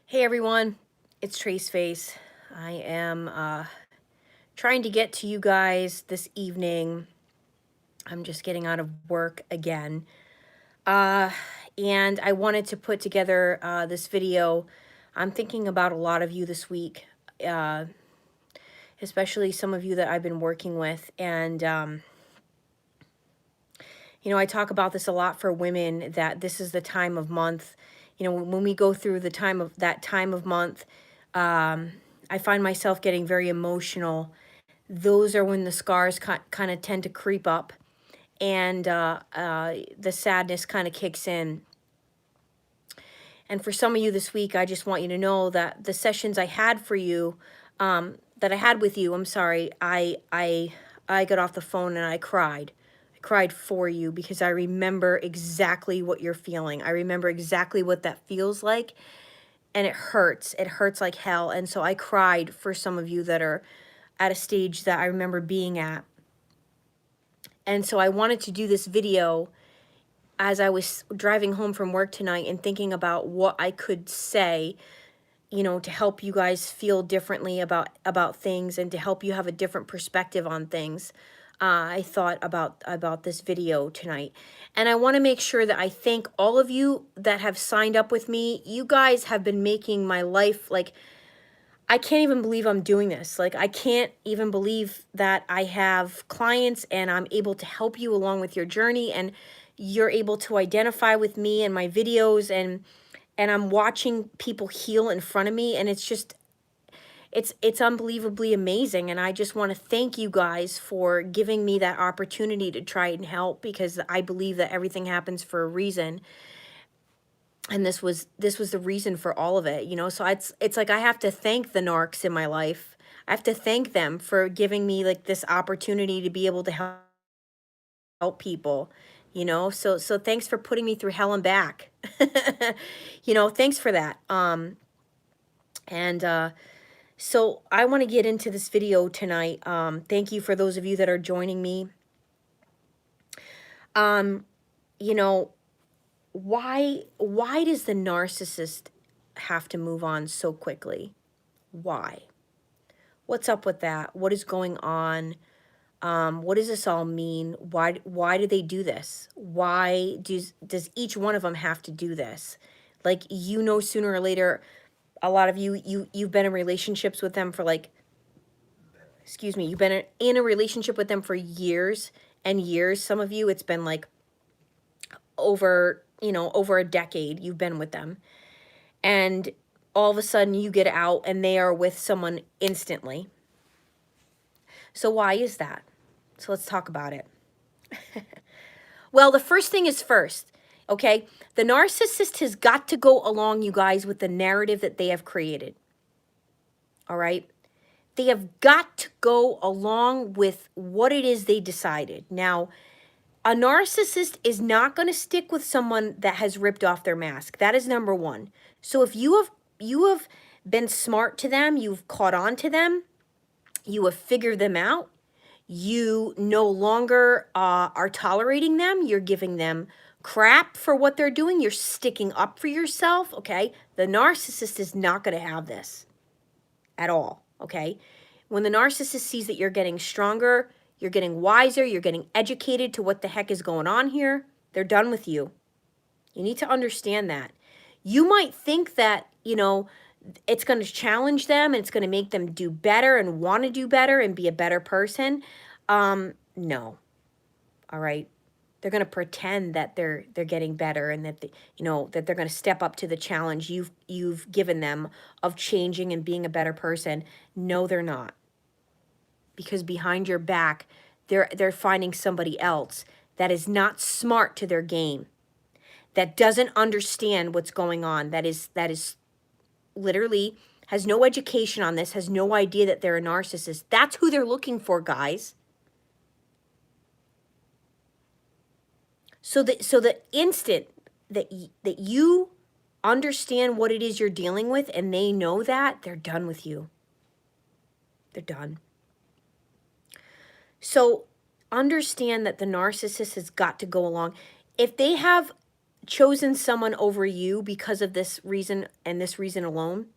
Hey everyone, it's Trace Face. I am trying to get to you guys this evening. I'm just getting out of work again. Uh, and I wanted to put together this video. I'm thinking about a lot of you this week, uh, especially some of you that I've been working with. And, I talk about this a lot for women, that this is the time of month. When we go through the time of month, um, I find myself getting very emotional. Those are when the scars kind of tend to creep up, and the sadness kind of kicks in. And for some of you this week, I just want you to know that the sessions I had for you, that I had with you, I'm sorry, I got off the phone and I cried. I cried for you because I remember exactly what you're feeling. I remember exactly what that feels like, and it hurts. It hurts like hell. And so I cried for some of you that are at a stage that I remember being at. And so I wanted to do this video as I was driving home from work tonight and thinking about what I could say, to help you guys feel differently about things and to help you have a different perspective on things. I thought about this video tonight, and I want to make sure that I thank all of you that have signed up with me. You guys have been making my life, like, I can't even believe I'm doing this. Like, I can't even believe that I have clients and I'm able to help you along with your journey, and you're able to identify with me and my videos, and I'm watching people heal in front of me, and it's just it's unbelievably amazing. And I just want to thank you guys for giving me that opportunity to try and help, because I believe that everything happens for a reason, and this was the reason for all of it. So it's like I have to thank the narcs in my life. I have to thank them for giving me, like, this opportunity to be able to help people. So thanks for putting me through hell and back. Thanks for that. And so I want to get into this video tonight. Thank you for those of you that are joining me. um you know why does the narcissist have to move on so quickly? Why? What's up with that? What is going on? What does this all mean? Why do they do this? Why does each one of them have to do this? Like, sooner or later, a lot of you've been in relationships with them for, like, excuse me, you've been in a relationship with them for years and years. Some of you, it's been like over a decade you've been with them, and all of a sudden you get out and they are with someone instantly. So why is that? So let's talk about it. Well, the first thing is first, okay? The narcissist has got to go along, you guys, with the narrative that they have created. All right? They have got to go along with what it is they decided. Now, a narcissist is not going to stick with someone that has ripped off their mask. That is number one. So if you have been smart to them, you've caught on to them, you have figured them out, you no longer are tolerating them, you're giving them crap for what they're doing, you're sticking up for yourself, okay? The narcissist is not going to have this at all, okay? When the narcissist sees that you're getting stronger, you're getting wiser, you're getting educated to what the heck is going on here, they're done with you. You need to understand that. You might think that, it's going to challenge them and it's going to make them do better and want to do better and be a better person. No. All right. They're going to pretend that they're getting better, and that that they're going to step up to the challenge you've given them of changing and being a better person. No, they're not. Because behind your back, they're finding somebody else that is not smart to their game, that doesn't understand what's going on, that is literally has no education on this, has no idea that they're a narcissist. That's who they're looking for, guys. So the instant that you understand what it is you're dealing with, and they know that, they're done with you. They're done. So understand that the narcissist has got to go along. If they have chosen someone over you because of this reason and this reason alone,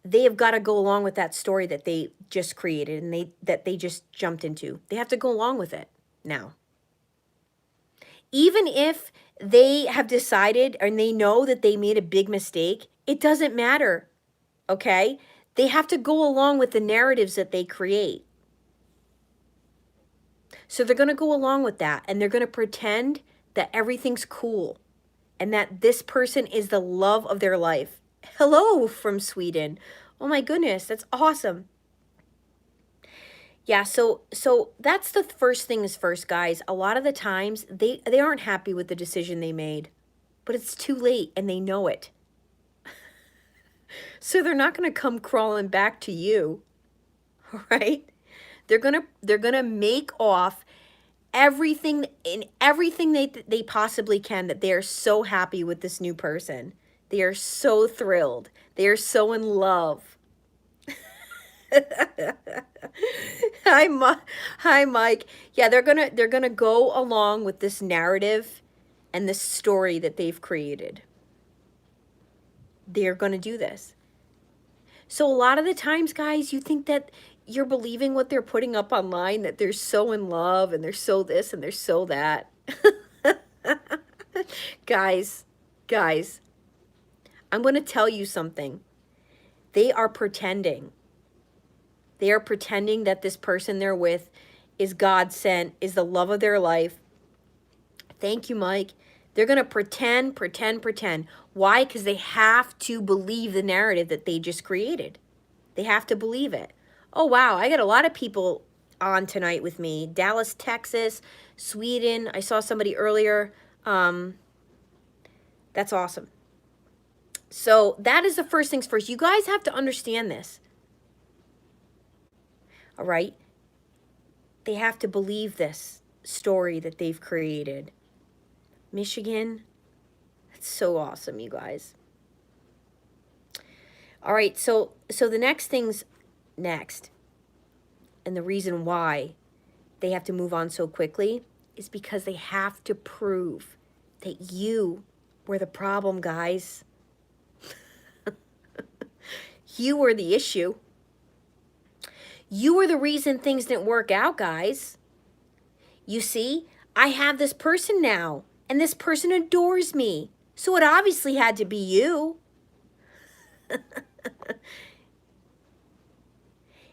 they have got to go along with that story that they just created and they just jumped into. They have to go along with it now. Even if they have decided and they know that they made a big mistake, it doesn't matter, okay? They have to go along with the narratives that they create. So they're going to go along with that, and they're going to pretend that everything's cool and that this person is the love of their life. Hello from Sweden. Oh my goodness, that's awesome. Yeah, so that's the first things first, guys. A lot of the times they aren't happy with the decision they made, but it's too late and they know it. So they're not going to come crawling back to you. Right? They're going to make off everything they possibly can, that they are so happy with this new person. They are so thrilled. They are so in love. Hi, Mike. Yeah, they're gonna go along with this narrative and this story that they've created. They're gonna do this. So a lot of the times, guys, you think that you're believing what they're putting up online, that they're so in love and they're so this and they're so that. Guys, I'm going to tell you something. They are pretending. They are pretending that this person they're with is God sent, is the love of their life. Thank you, Mike. They're going to pretend. Why? Because they have to believe the narrative that they just created. They have to believe it. Oh, wow. I got a lot of people on tonight with me. Dallas, Texas, Sweden. I saw somebody earlier. That's awesome. So that is the first things first. You guys have to understand this. All right? They have to believe this story that they've created. Michigan. That's so awesome, you guys. All right, so the next thing's next, and the reason why they have to move on so quickly is because they have to prove that you were the problem, guys. You were the issue. You were the reason things didn't work out, guys. You see, I have this person now, and this person adores me, so it obviously had to be you.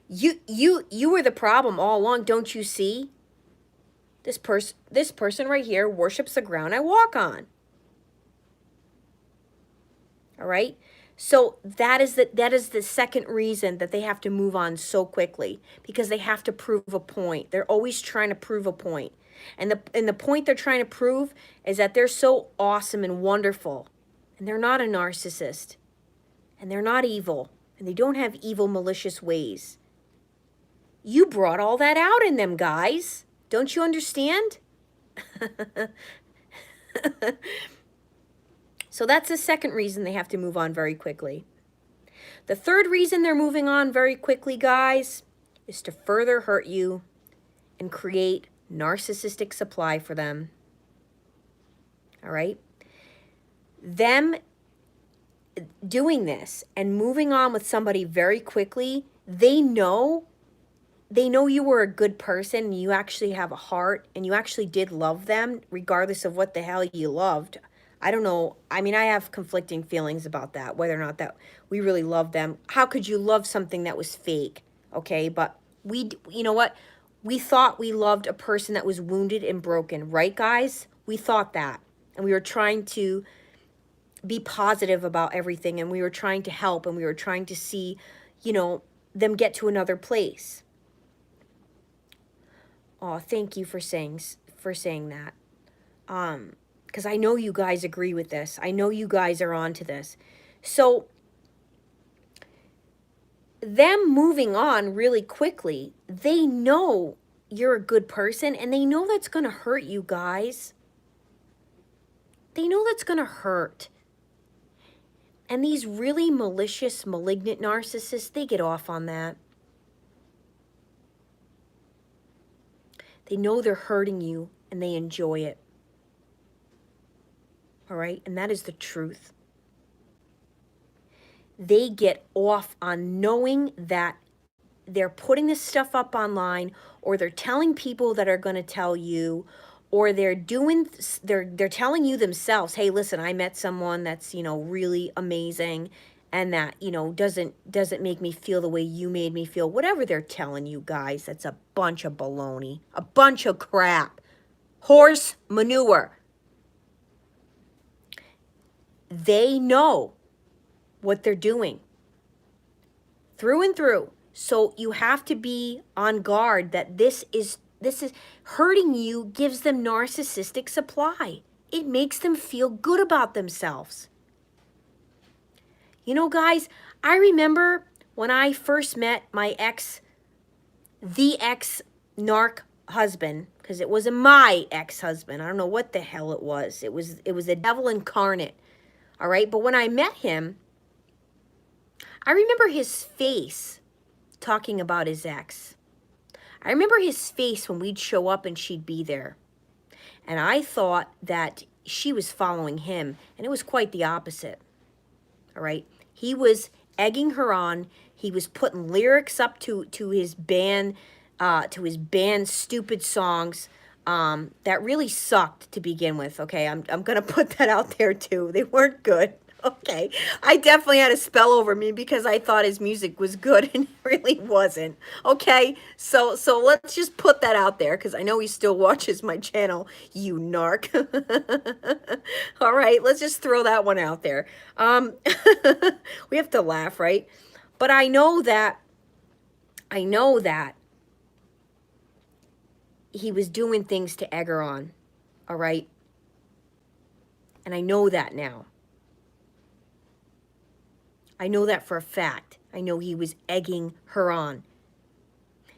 You were the problem all along, don't you see? This person right here worships the ground I walk on. All right? So that is the second reason that they have to move on so quickly, because they have to prove a point. They're always trying to prove a point. And the point they're trying to prove is that they're so awesome and wonderful. And they're not a narcissist. And they're not evil. And they don't have evil, malicious ways. You brought all that out in them, guys. Don't you understand? So that's the second reason they have to move on very quickly. The third reason they're moving on very quickly, guys, is to further hurt you and create narcissistic supply for them. All right? Them doing this and moving on with somebody very quickly, they know you were a good person and you actually have a heart and you actually did love them regardless of what the hell you loved. I don't know. I mean, I have conflicting feelings about that, whether or not that we really love them. How could you love something that was fake? Okay, but you know what? We thought we loved a person that was wounded and broken, right, guys? We thought that. And we were trying to be positive about everything, and we were trying to help, and we were trying to see, them get to another place. Oh, thank you for saying that. Because I know you guys agree with this. I know you guys are onto this. So them moving on really quickly, they know you're a good person, and they know that's going to hurt you guys. They know that's going to hurt. And these really malicious, malignant narcissists, they get off on that. They know they're hurting you, and they enjoy it. all right? And that is the truth. They get off on knowing that they're putting this stuff up online, or they're telling people that are going to tell you, or they're telling you themselves, hey, listen, I met someone that's, really amazing, and that, doesn't make me feel the way you made me feel. Whatever they're telling you guys, that's a bunch of baloney, a bunch of crap, horse manure. They know what they're doing through and through. So you have to be on guard that this is hurting you, gives them narcissistic supply. It makes them feel good about themselves. Guys, I remember when I first met my the ex-narc husband, because it wasn't my ex-husband. I don't know what the hell it was. It was the devil incarnate. All right, but when I met him, I remember his face talking about his ex. I remember his face when we'd show up and she'd be there. And I thought that she was following him, and it was quite the opposite. All right? He was egging her on. He was putting lyrics up to his band, stupid songs that really sucked to begin with. Okay, I'm gonna put that out there too. They weren't good. Okay, I definitely had a spell over me because I thought his music was good and it really wasn't. Okay, so let's just put that out there because I know he still watches my channel, you narc. All right, let's just throw that one out there. We have to laugh, right? But I know that he was doing things to egg her on, all right? And I know that now. I know that for a fact. I know he was egging her on.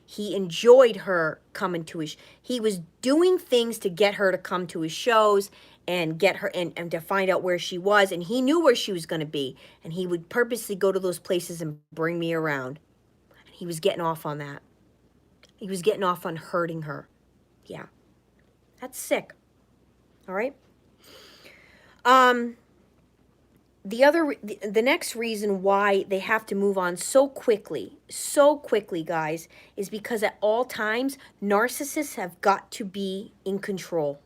He enjoyed her coming to he was doing things to get her to come to his shows and get her and to find out where she was. And he knew where she was going to be. And he would purposely go to those places and bring me around. And he was getting off on that. He was getting off on hurting her. Yeah. That's sick. All right. The next reason why they have to move on so quickly, guys, is because at all times, narcissists have got to be in control.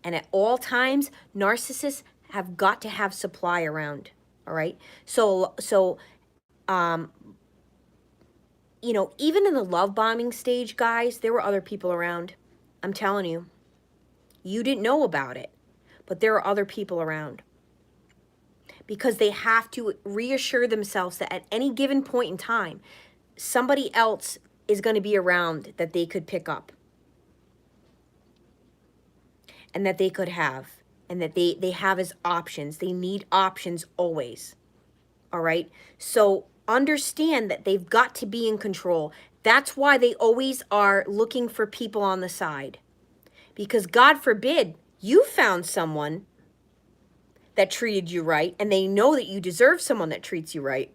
And at all times, narcissists have got to have supply around, all right? So even in the love bombing stage, guys, there were other people around. I'm telling you. You didn't know about it, but there are other people around. Because they have to reassure themselves that at any given point in time, somebody else is going to be around that they could pick up. And that they could have. And that they have as options. They need options always. All right? So understand that they've got to be in control. That's why they always are looking for people on the side. Because God forbid you found someone that treated you right, and they know that you deserve someone that treats you right.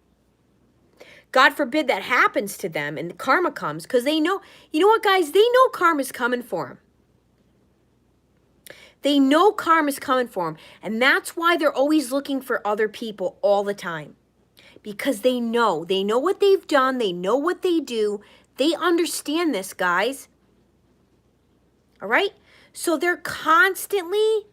God forbid that happens to them and the karma comes, because they know, you know what, guys? They know karma's coming for them. They know karma's coming for them, and that's why they're always looking for other people all the time. Because they know what they've done, they know what they do, they understand this, guys. All right? So they're constantly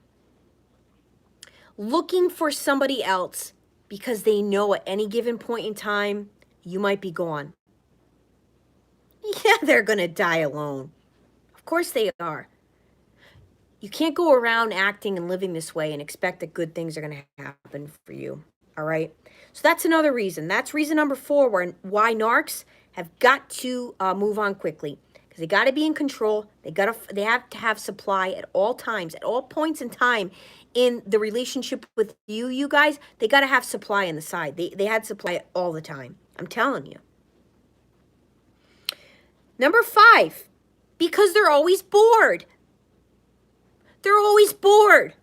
looking for somebody else because they know at any given point in time, you might be gone. Yeah, they're going to die alone. Of course they are. You can't go around acting and living this way and expect that good things are going to happen for you. All right? So that's another reason. That's reason number 4 why narcs have got to move on quickly. Because they got to be in control. They have to have supply at all times, at all points in time in the relationship with you guys. They got to have supply on the side. They had supply all the time. I'm telling you. Number 5, because they're always bored. They're always bored.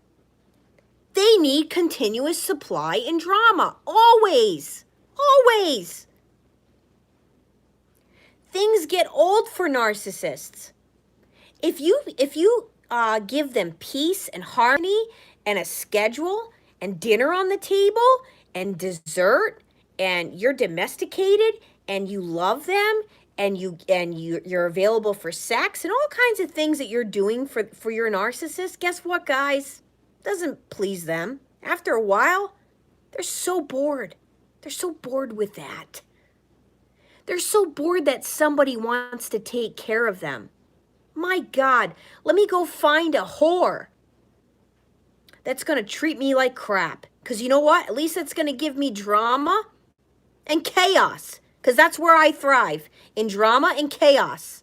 They need continuous supply and drama. Always. Always. Things get old for narcissists. If you give them peace and harmony and a schedule and dinner on the table and dessert, and you're domesticated and you love them, and you're available for sex and all kinds of things that you're doing for your narcissist, guess what, guys? Doesn't please them. After a while, they're so bored. They're so bored with that. They're so bored that somebody wants to take care of them. My God, let me go find a whore that's going to treat me like crap. Because you know what? At least it's going to give me drama and chaos. Because that's where I thrive, in drama and chaos.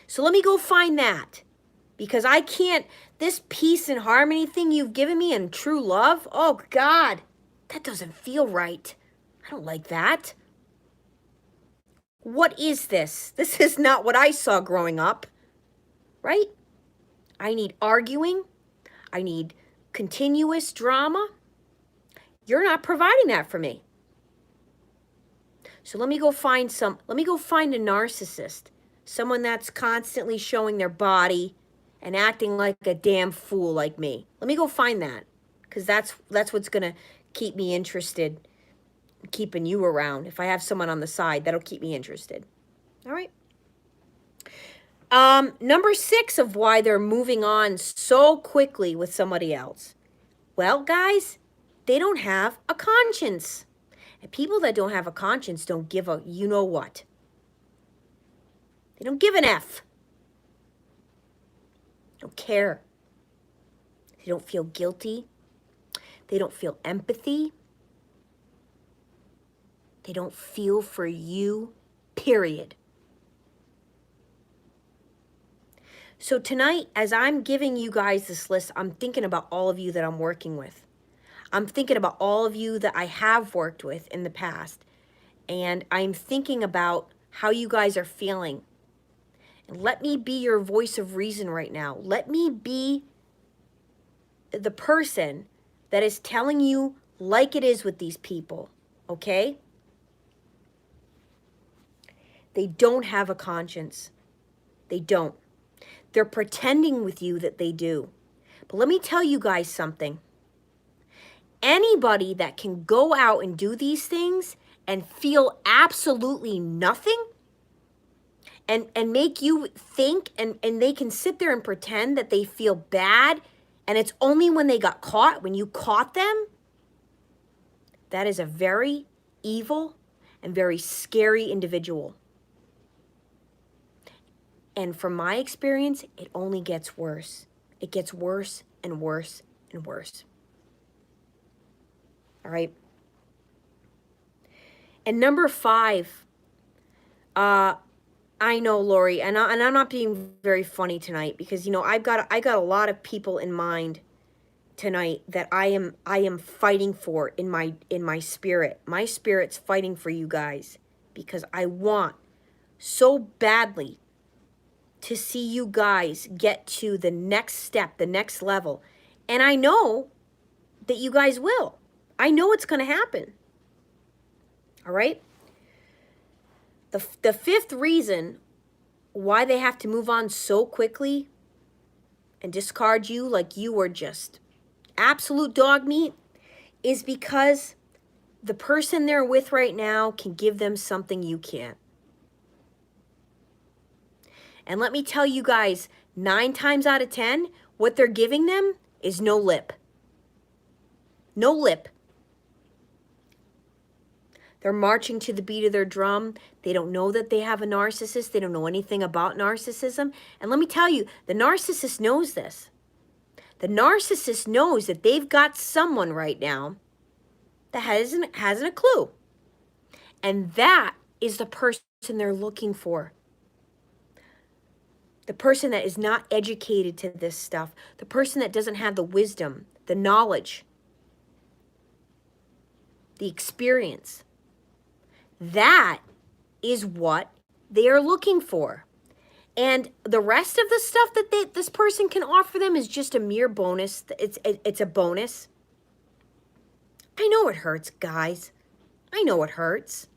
So let me go find that. Because I can't, this peace and harmony thing you've given me and true love, oh God, that doesn't feel right. I don't like that. What is this? This is not what I saw growing up, right? I need arguing. I need continuous drama. You're not providing that for me. So let me go find a narcissist, someone that's constantly showing their body and acting like a damn fool like me. Let me go find that, because that's what's going to keep me interested, keeping you around. If I have someone on the side, that'll keep me interested. All right. Number 6 of why they're moving on so quickly with somebody else. Well, guys, they don't have a conscience. And people that don't have a conscience don't give a you know what. They don't give an F. They don't care. They don't feel guilty. They don't feel empathy. They don't feel for you, period. So tonight, as I'm giving you guys this list, I'm thinking about all of you that I'm working with. I'm thinking about all of you that I have worked with in the past. And I'm thinking about how you guys are feeling. And let me be your voice of reason right now. Let me be the person that is telling you like it is with these people, okay? They don't have a conscience. They don't. They're pretending with you that they do. But let me tell you guys something. Anybody that can go out and do these things and feel absolutely nothing and make you think, and they can sit there and pretend that they feel bad, and it's only when they got caught, when you caught them, that is a very evil and very scary individual. And from my experience, it only gets worse. It gets worse and worse and worse. All right. And number 5, I know, Lori, and I'm not being very funny tonight, because you know I got a lot of people in mind tonight that I am fighting for in my spirit. My spirit's fighting for you guys, because I want so badly to see you guys get to the next step, the next level. And I know that you guys will. I know it's going to happen. All right? The 5th reason why they have to move on so quickly and discard you like you were just absolute dog meat is because the person they're with right now can give them something you can't. And let me tell you guys, 9 times out of 10, what they're giving them is no lip. No lip. They're marching to the beat of their drum. They don't know that they have a narcissist. They don't know anything about narcissism. And let me tell you, the narcissist knows this. The narcissist knows that they've got someone right now that hasn't a clue. And that is the person they're looking for. The person that is not educated to this stuff. The person that doesn't have the wisdom, the knowledge, the experience. That is what they are looking for. And the rest of the stuff that this person can offer them is just a mere bonus. It's a bonus. I know it hurts, guys. I know it hurts.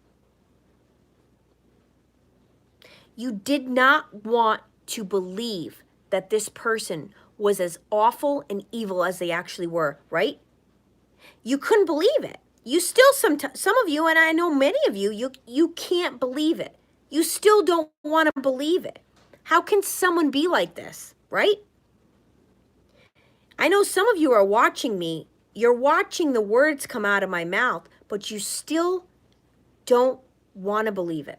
You did not want to believe that this person was as awful and evil as they actually were, right? You couldn't believe it. You still, some of you, and I know many of you, you can't believe it. You still don't want to believe it. How can someone be like this, right? I know some of you are watching me. You're watching the words come out of my mouth, but you still don't want to believe it.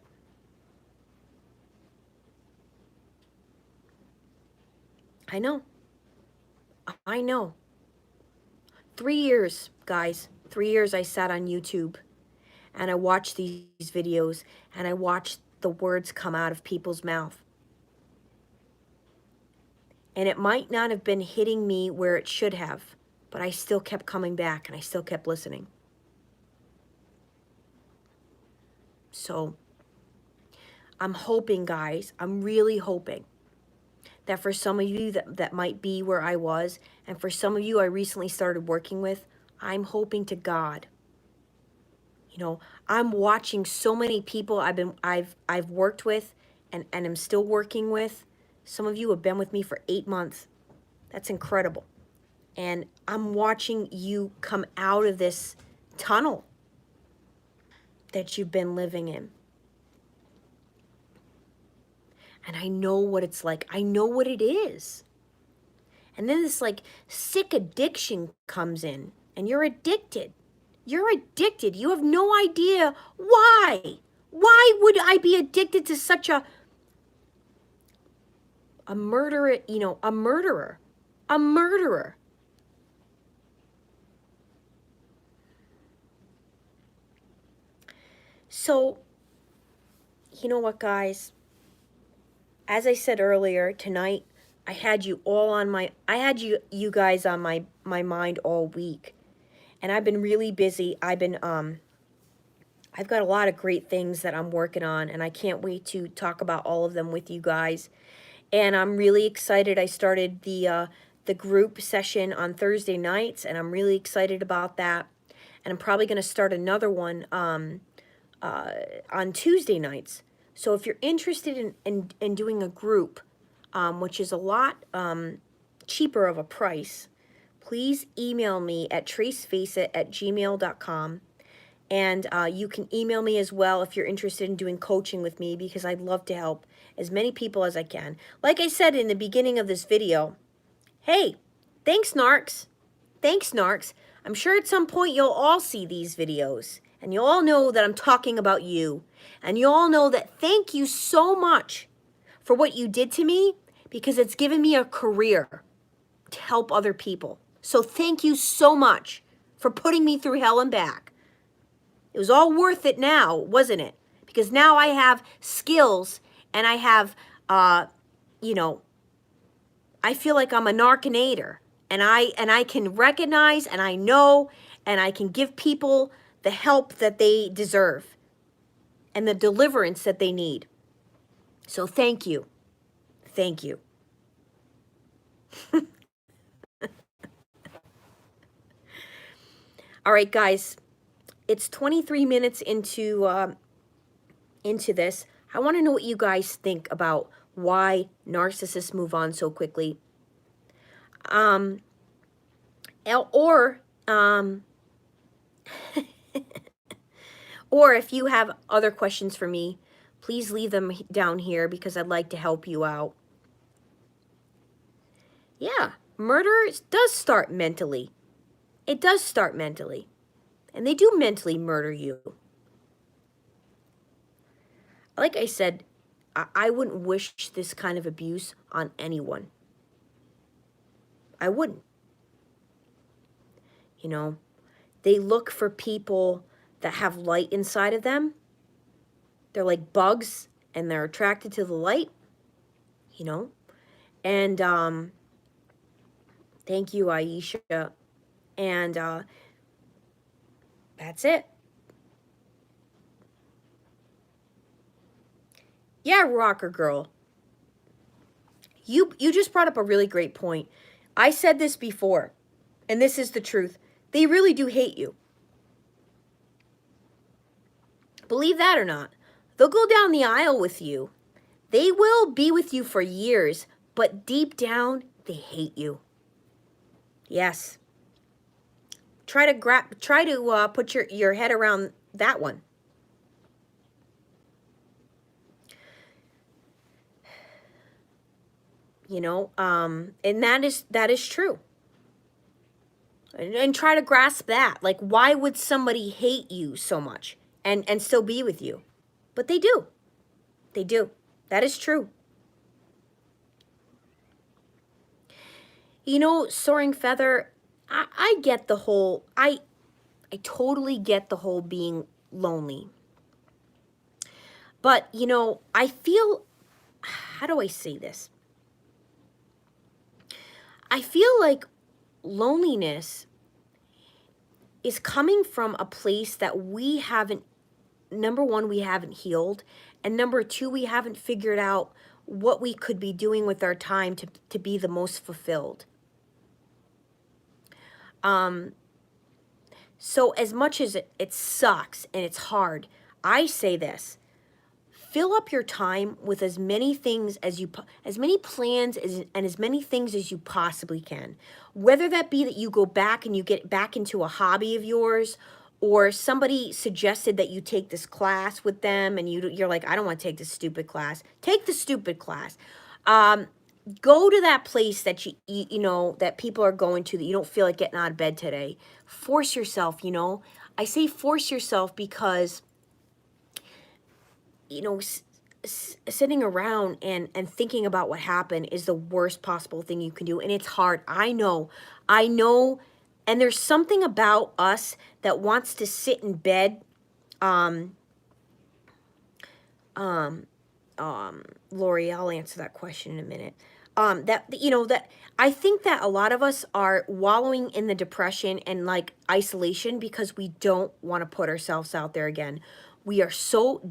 I know. I know. 3 years, guys. 3 years I sat on YouTube and I watched these videos and I watched the words come out of people's mouth. And it might not have been hitting me where it should have, but I still kept coming back and I still kept listening. So I'm hoping, guys, I'm really hoping that for some of you that might be where I was, and for some of you I recently started working with, I'm hoping to God. You know, I'm watching so many people I've worked with and am still working with. Some of you have been with me for 8 months. That's incredible. And I'm watching you come out of this tunnel that you've been living in. And I know what it's like. I know what it is. And then this like sick addiction comes in and you're addicted. You're addicted. You have no idea why. Why would I be addicted to such a murderer, you know, a murderer. A murderer. So, you know what, guys? As I said earlier, tonight, I had you guys on my mind all week. And I've been really busy. I've got a lot of great things that I'm working on, and I can't wait to talk about all of them with you guys. And I'm really excited. I started the group session on Thursday nights, and I'm really excited about that. And I'm probably going to start another one on Tuesday nights. So if you're interested in doing a group, which is a lot cheaper of a price, please email me at tracefaceit@gmail.com. And you can email me as well if you're interested in doing coaching with me, because I'd love to help as many people as I can. Like I said in the beginning of this video, hey, thanks, Narcs. Thanks, Narcs. I'm sure at some point you'll all see these videos, and you'll all know that I'm talking about you. And you all know that thank you so much for what you did to me, because it's given me a career to help other people. So thank you so much for putting me through hell and back. It was all worth it now, wasn't it? Because now I have skills and I have, you know, I feel like I'm a narcinator, and I can recognize and I know and I can give people the help that they deserve and the deliverance that they need. So thank you. Thank you. All right, guys. It's 23 minutes into this. I want to know what you guys think about why narcissists move on so quickly. Or if you have other questions for me, please leave them down here, because I'd like to help you out. Yeah, murder does start mentally. It does start mentally. And they do mentally murder you. Like I said, I wouldn't wish this kind of abuse on anyone. I wouldn't. You know, they look for people that have light inside of them. They're like bugs, and they're attracted to the light, you know. And thank you, Aisha. And that's it. Yeah, rocker girl. You just brought up a really great point. I said this before, and this is the truth. They really do hate you. Believe that or not. They'll go down the aisle with you. They will be with you for years, but deep down, they hate you. Yes. Try to put your head around that one. You know, and that is true. And try to grasp that. Like, why would somebody hate you so much and still be with you? But they do. They do. That is true. You know, Soaring Feather, I get the whole, I totally get the whole being lonely. But, you know, I feel, how do I say this? I feel like loneliness is coming from a place that we haven't, number one, we haven't healed. And number two, we haven't figured out what we could be doing with our time to be the most fulfilled. So as much as it sucks and it's hard, I say this: fill up your time with as many things as many plans and as many things as you possibly can. Whether that be that you go back and you get back into a hobby of yours, or somebody suggested that you take this class with them and you're like, I don't want to take this stupid class. Take the stupid class. Go to that place that you know that people are going to that you don't feel like getting out of bed today. Force yourself, you know. I say force yourself because, you know, sitting around and thinking about what happened is the worst possible thing you can do. And it's hard. I know. And there's something about us that wants to sit in bed. Lori, I'll answer that question in a minute. That, you know, that I think that a lot of us are wallowing in the depression and like isolation because we don't want to put ourselves out there again. We are so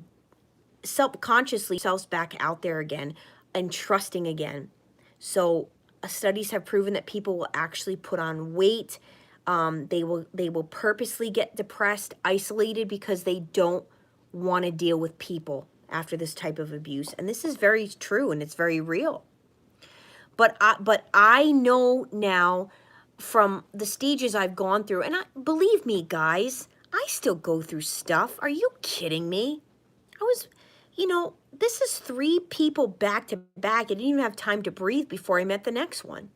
subconsciously ourselves back out there again and trusting again. So studies have proven that people will actually put on weight. They will purposely get depressed, isolated because they don't want to deal with people after this type of abuse. And this is very true and it's very real. But I know now from the stages I've gone through, and believe me, guys, I still go through stuff. Are you kidding me? You know, this is 3 people back to back. I didn't even have time to breathe before I met the next one.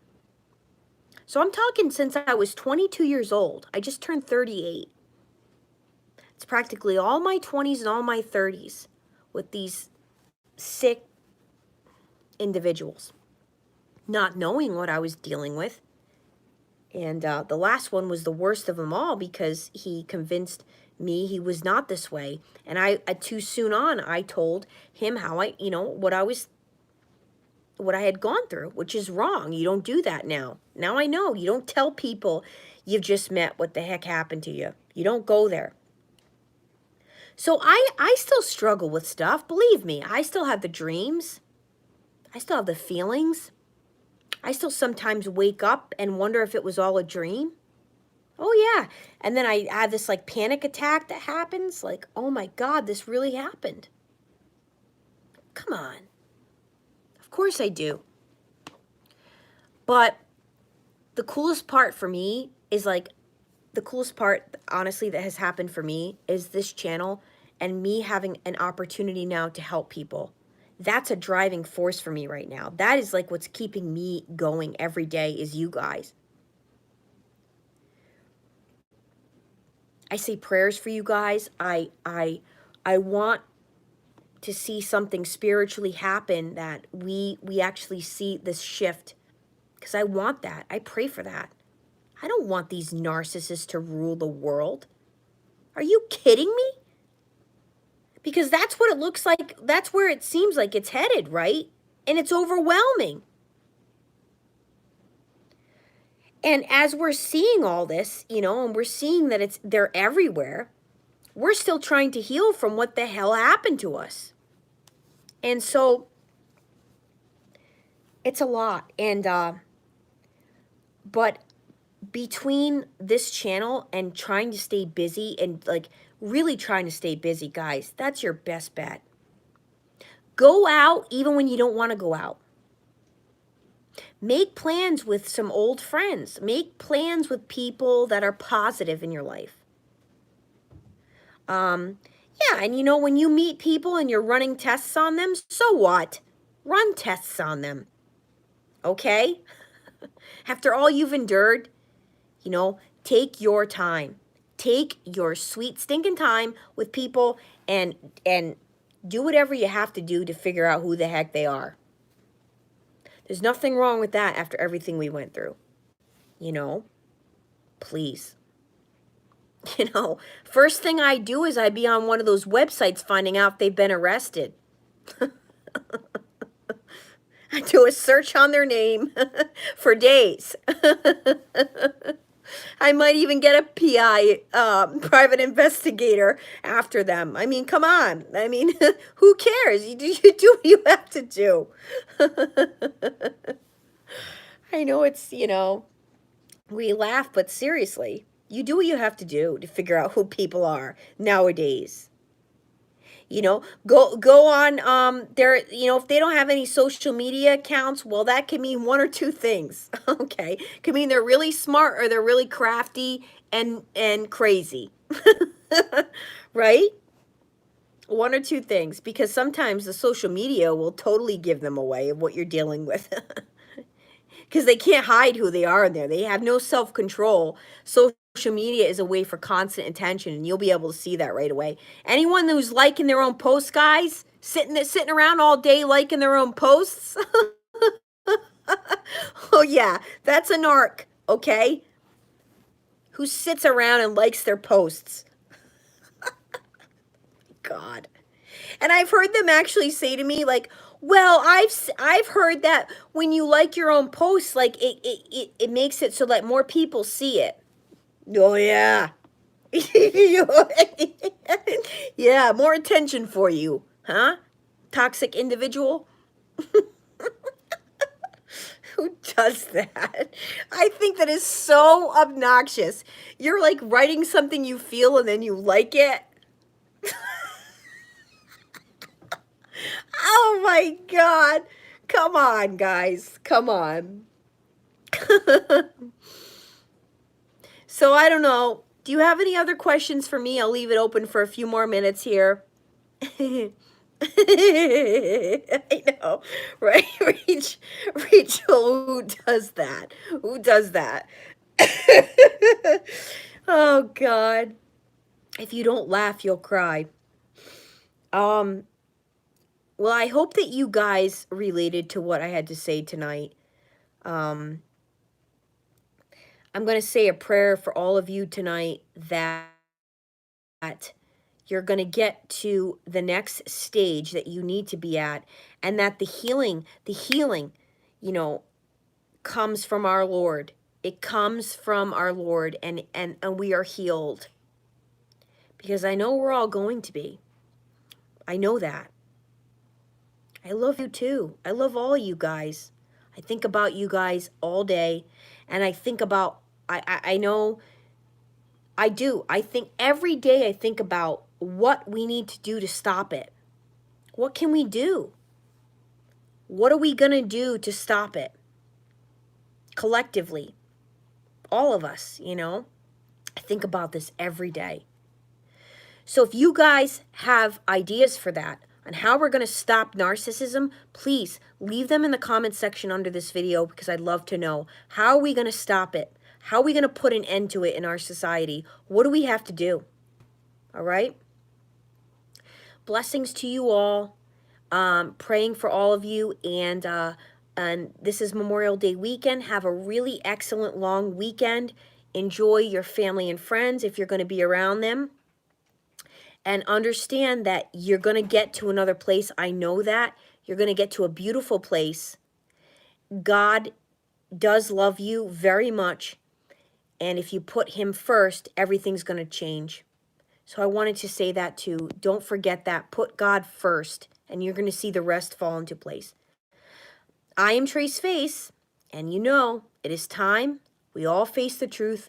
So I'm talking since I was 22 years old. I just turned 38. It's practically all my 20s and all my 30s with these sick individuals, not knowing what I was dealing with. And the last one was the worst of them all because he convinced me he was not this way. And I too soon on, I told him how you know, what I had gone through, which is wrong. You don't do that now. Now I know. You don't tell people you've just met what the heck happened to you. You don't go there. So I still struggle with stuff. Believe me, I still have the dreams. I still have the feelings. I still sometimes wake up and wonder if it was all a dream. Oh, yeah. And then I have this like panic attack that happens. Like, oh my God, this really happened. Come on. Of course I do. But the coolest part for me is like, the coolest part, honestly, that has happened for me is this channel and me having an opportunity now to help people. That's a driving force for me right now. That is like what's keeping me going every day is you guys. I say prayers for you guys. I want to see something spiritually happen, that we actually see this shift, because I want that. I pray for that. I don't want these narcissists to rule the world. Are you kidding me? Because that's what it looks like. That's where it seems like it's headed, right? And it's overwhelming. And as we're seeing all this, you know, and we're seeing that they're everywhere, we're still trying to heal from what the hell happened to us. And so it's a lot. And but between this channel and trying to stay busy and like really trying to stay busy, guys, that's your best bet. Go out even when you don't want to go out. Make plans with some old friends. Make plans with people that are positive in your life. Yeah, and when you meet people and you're running tests on them, so what? Run tests on them. Okay? After all you've endured, take your time. Take your sweet stinking time with people and do whatever you have to do to figure out who the heck they are. There's nothing wrong with that after everything we went through. Please. First thing I do is I be on one of those websites finding out if they've been arrested. I do a search on their name for days. I might even get a PI, private investigator, after them. I mean, come on. I mean, who cares? You do what you have to do. I know it's, we laugh, but seriously, you do what you have to do to figure out who people are nowadays. Go on there, if they don't have any social media accounts, well, that can mean one or two things. Okay. Could mean they're really smart or they're really crafty and crazy. Right? One or two things, because sometimes the social media will totally give them away of what you're dealing with. Because they can't hide who they are in there. They have no self-control. Social media is a way for constant attention, and you'll be able to see that right away. Anyone who's liking their own posts, guys, sitting around all day liking their own posts, oh yeah, that's a narc, okay? Who sits around and likes their posts. God. And I've heard them actually say to me, like, well, I've heard that when you like your own posts, like it makes it so that more people see it. Oh yeah. Yeah, more attention for you, huh? Toxic individual. Who does that? I think that is so obnoxious. You're like writing something you feel and then you like it. Oh my God. Come on, guys. Come on. So I don't know. Do you have any other questions for me? I'll leave it open for a few more minutes here. I know, right? Rachel, who does that? Who does that? Oh God. If you don't laugh, you'll cry. Well, I hope that you guys related to what I had to say tonight. I'm going to say a prayer for all of you tonight that you're going to get to the next stage that you need to be at, and that the healing, comes from our Lord. It comes from our Lord, and we are healed. Because I know we're all going to be. I know that. I love you too. I love all you guys. I think about you guys all day, and I think about, I know, I do. I think every day I think about what we need to do to stop it. What can we do? What are we going to do to stop it? Collectively. All of us, I think about this every day. So if you guys have ideas for that, on how we're going to stop narcissism, please leave them in the comment section under this video, because I'd love to know. How are we going to stop it? How are we going to put an end to it in our society? What do we have to do? All right? Blessings to you all. Praying for all of you. And this is Memorial Day weekend. Have a really excellent long weekend. Enjoy your family and friends if you're going to be around them. And understand that you're going to get to another place. I know that. You're going to get to a beautiful place. God does love you very much. And if you put him first, everything's going to change. So I wanted to say that too. Don't forget that. Put God first, and you're going to see the rest fall into place. I am Trace Face, and it is time we all face the truth